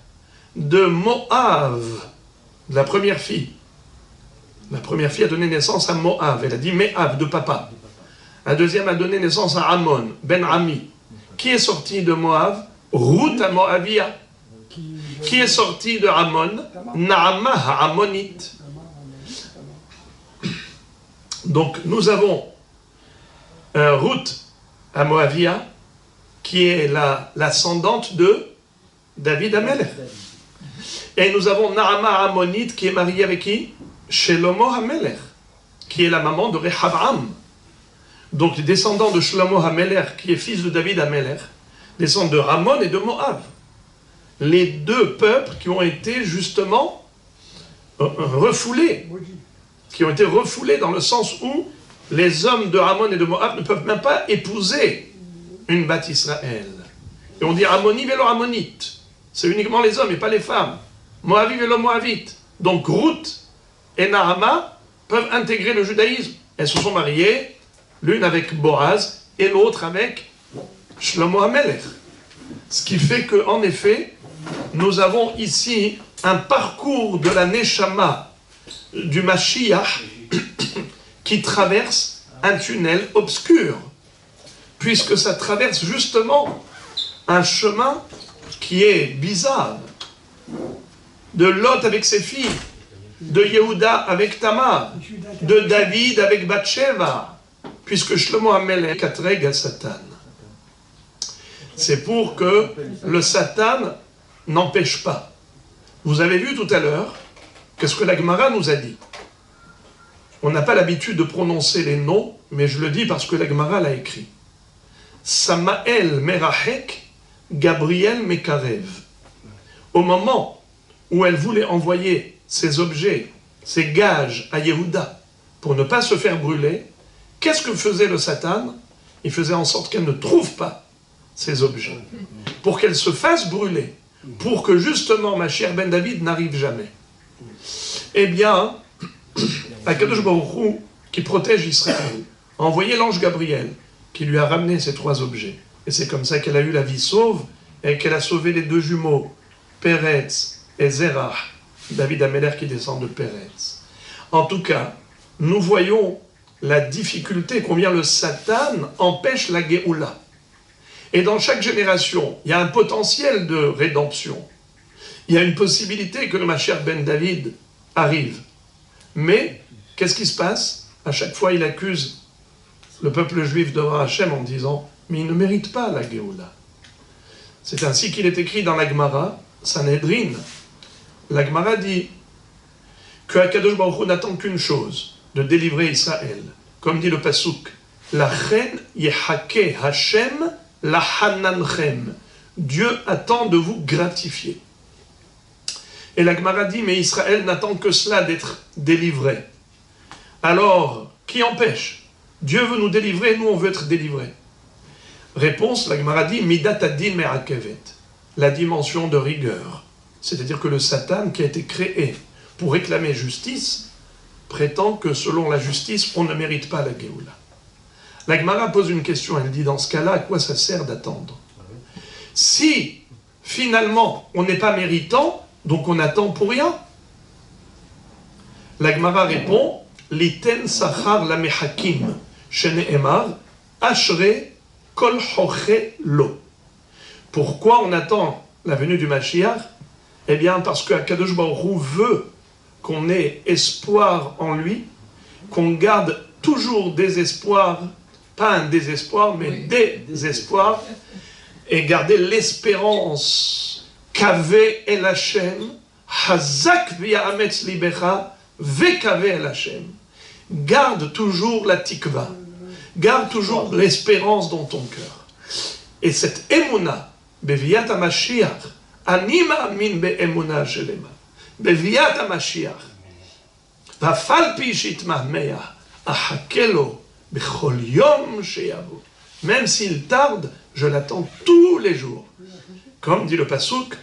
De Moab, de la première fille. La première fille a donné naissance à Moab. Elle a dit Me'av, de papa. La deuxième a donné naissance à Ammon, Ben Ami. Qui est sorti de Moab? Ruth à Moabia. Qui est sorti de Ammon? Naama à Ammonite. Donc nous avons Ruth à Moabia, qui est l'ascendante de David Amelech. Et nous avons Naama Ammonite, qui est mariée avec qui? Shelomo Hamelech, qui est la maman de Rehavam. Donc les descendants de Shlomo Hamelech, qui est fils de David Amelech, descendent de Ammon et de Moab. Les 2 peuples qui ont été justement refoulés. Qui ont été refoulés dans le sens où les hommes de Ammon et de Moab ne peuvent même pas épouser une Bat Israël. Et on dit Ammoni vélo Ammonite. C'est uniquement les hommes et pas les femmes. Moavi vélo Moavite. Donc Ruth et Naama peuvent intégrer le judaïsme. Elles se sont mariées, l'une avec Boaz et l'autre avec Shlomo Hamelech. Ce qui fait qu'en effet, nous avons ici un parcours de la Neshama du Mashiach qui traverse un tunnel obscur, puisque ça traverse justement un chemin qui est bizarre. De Lot avec ses filles, de Yehuda avec Tamar, de David avec Bathsheba, puisque Shlomo Hamelech katreg à Satan. C'est pour que le Satan n'empêche pas. Vous avez vu tout à l'heure qu'est-ce que la Gemara nous a dit. On n'a pas l'habitude de prononcer les noms, mais je le dis parce que la Gemara l'a écrit. Samael Merachek, Gabriel Mekarev. Au moment où elle voulait envoyer ses objets, ses gages à Yehuda pour ne pas se faire brûler, qu'est-ce que faisait le Satan? Il faisait en sorte qu'elle ne trouve pas ces objets, pour qu'elle se fasse brûler, pour que justement Mashiach ben David n'arrive jamais. Eh bien, Akadosh Baruch Hu, qui protège Israël, a envoyé l'ange Gabriel, qui lui a ramené ces 3 objets. Et c'est comme ça qu'elle a eu la vie sauve, et qu'elle a sauvé les 2 jumeaux, Péretz et Zérah, David Améler qui descend de Péretz. En tout cas, nous voyons la difficulté, combien le Satan empêche la Géoula. Et dans chaque génération, il y a un potentiel de rédemption. Il y a une possibilité que le Mashiach ben David arrive. Mais, qu'est-ce qui se passe? À chaque fois, il accuse le peuple juif devant Hachem en disant « Mais il ne mérite pas la Géoula ». C'est ainsi qu'il est écrit dans la Gemara, Sanhedrin. La Gemara dit que Akadosh Baruch Hu n'attend qu'une chose, de délivrer Israël. Comme dit le Pasuk, « La chen yehake Hachem la hananchem ». Dieu attend de vous gratifier. Et la Gemara dit, mais Israël n'attend que cela, d'être délivré. Alors, qui empêche? Dieu veut nous délivrer, nous on veut être délivrés. Réponse, la Gemara dit, midat adin me'akevet, la dimension de rigueur. C'est-à-dire que le Satan, qui a été créé pour réclamer justice, prétend que selon la justice, on ne mérite pas la Géoula. La Gemara pose une question, elle dit, dans ce cas-là, à quoi ça sert d'attendre? Si, finalement, on n'est pas méritant, donc on attend pour rien. La Gemara répond, Liten sachar la mehakim, shene'emar, ashre kol hoche lo. Pourquoi on attend la venue du Mashiach? Eh bien, parce que Akadosh Baruch Hu veut qu'on ait espoir en lui, qu'on garde toujours des espoirs, pas un désespoir, mais des espoirs, et garder l'espérance. Kaveh el Hashem, hazak v'ya'ametz libecha, ve'kaveh el Hashem. Garde toujours la tikva, garde toujours l'espérance dans ton cœur. Et cette emuna, beviat HaMashiach, ani ma'amin be'emuna shelema, beviat HaMashiach, va'fal pi shitmahmeah, ahakelo, bechol yom sheyavo. Même s'il tarde, je l'attends tous les jours. Comme dit le Pasuk,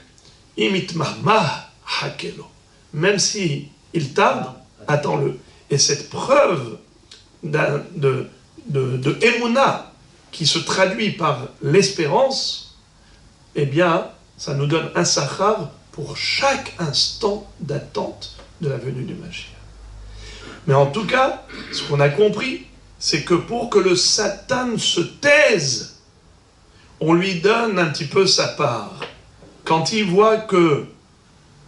imitmahmah hakelo. Même si il tarde, attends-le. Et cette preuve de Emouna qui se traduit par l'espérance, eh bien, ça nous donne un sachar pour chaque instant d'attente de la venue du Mashiach. Mais en tout cas, ce qu'on a compris, c'est que pour que le Satan se taise, on lui donne un petit peu sa part. Quand il voit que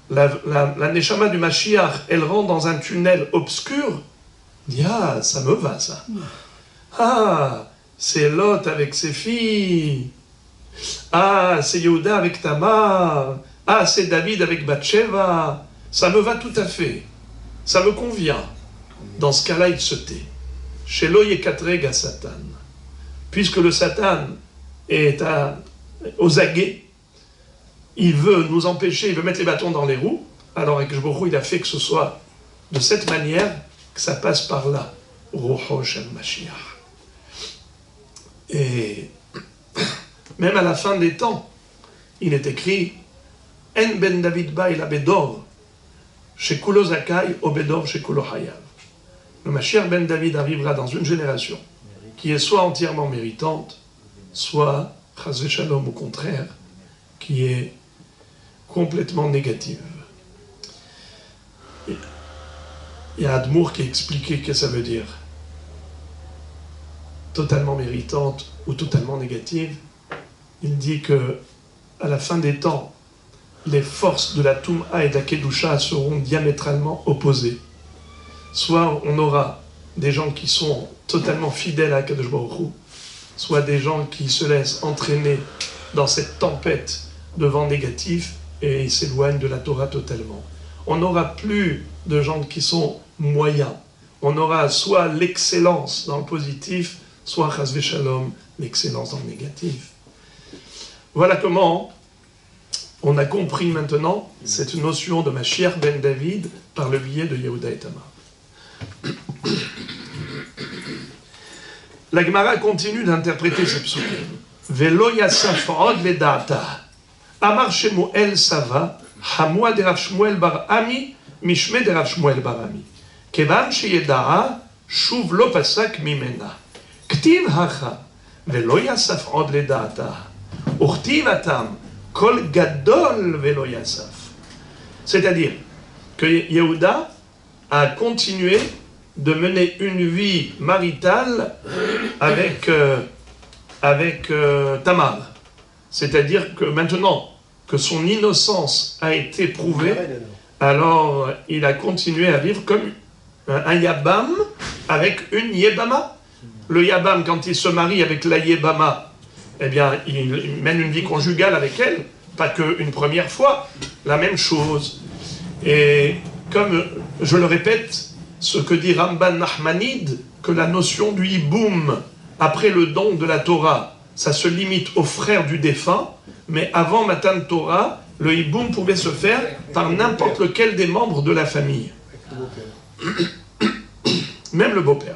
la Neshama du Mashiach, elle rentre dans un tunnel obscur, il dit « Ah, ça me va, ça. Ah, c'est Lot avec ses filles. Ah, c'est Yehuda avec Tamar. Ah, c'est David avec Bathsheba. Ça me va tout à fait. Ça me convient. » Dans ce cas-là, il se tait. Shelo yekatreg à Satan. Puisque le Satan est aux aguets, il veut nous empêcher, il veut mettre les bâtons dans les roues, alors avec Baruch Hu, il a fait que ce soit de cette manière que ça passe par là. Ruho shel Mashiach. Et même à la fin des temps, il est écrit En ben David bail la bedor, shekulo zakai o bedor shekulo hayav. Le Mashiach ben David arrivera dans une génération qui est soit entièrement méritante, soit, chas v'shalom, au contraire, qui est complètement négative. Il y a Admour qui a expliqué que ça veut dire totalement méritante ou totalement négative. Il dit que à la fin des temps, les forces de la Toum'a et de la Kedusha seront diamétralement opposées. Soit on aura des gens qui sont totalement fidèles à Kadosh Baruch Hu, soit des gens qui se laissent entraîner dans cette tempête de vent négatif et ils s'éloignent de la Torah totalement. On n'aura plus de gens qui sont moyens. On aura soit l'excellence dans le positif, soit chas v'shalom, l'excellence dans le négatif. Voilà comment on a compris maintenant cette notion de Mashiach ben David par le biais de Yehuda et Tamar. La Gemara continue d'interpréter ce psukim. Velo yasaf od ledata. Amar Shemuel Sava, Hamua de Rav Shmuel bar Ami, Mishme de Rav Shmuel bar Ami. Kevan sheyedaa, shuv lo pasak mimena. כתיב הכה, ולא יסף עוד לדעתה, וכתיב התם, כל גדול ולא יסף. C'est-à-dire que Yehuda a continué de mener une vie maritale avec Tamar. C'est-à-dire que maintenant que son innocence a été prouvée, alors il a continué à vivre comme un Yabam avec une Yebama. Le Yabam, quand il se marie avec la Yebama, eh bien, il mène une vie conjugale avec elle, pas qu'une première fois, la même chose. Et comme je le répète, ce que dit Ramban Nachmanide, que la notion du hiboum, après le don de la Torah, ça se limite aux frères du défunt, mais avant Matan Torah, le hiboum pouvait se faire par n'importe lequel des membres de la famille. Même le beau-père.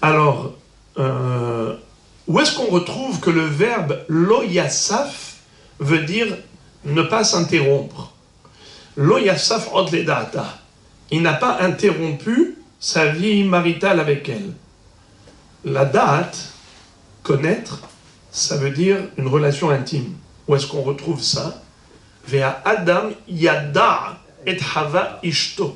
Alors, où est-ce qu'on retrouve que le verbe lo yasaf veut dire ne pas s'interrompre? Lo yasaf od ledata. Il n'a pas interrompu sa vie maritale avec elle. La date, connaître, ça veut dire une relation intime. Où est-ce qu'on retrouve ça? Vea Adam yada et Hava ishto.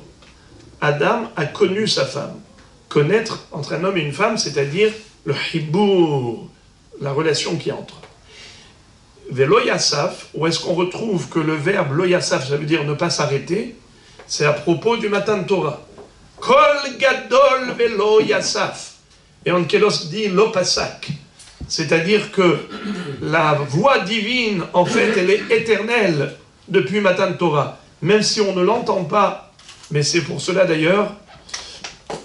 Adam a connu sa femme. Connaître entre un homme et une femme, c'est-à-dire le hibour, la relation qui entre. Velo yasaf, où est-ce qu'on retrouve que le verbe lo yasaf, ça veut dire ne pas s'arrêter? C'est à propos du Matan Torah. Kol gadol velo yasaf. Et Onkelos dit lo pasak. C'est-à-dire que la voix divine, en fait, elle est éternelle depuis Matan Torah. Même si on ne l'entend pas, mais c'est pour cela d'ailleurs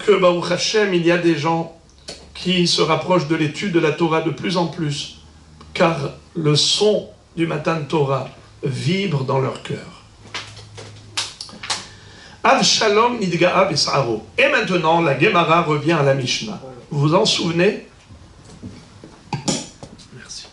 que, Baruch Hashem, il y a des gens qui se rapprochent de l'étude de la Torah de plus en plus, car le son du Matan Torah vibre dans leur cœur. Avshalom nidga'a b'sa'aro. Et maintenant, la Gemara revient à la Mishnah. Vous vous en souvenez? Merci.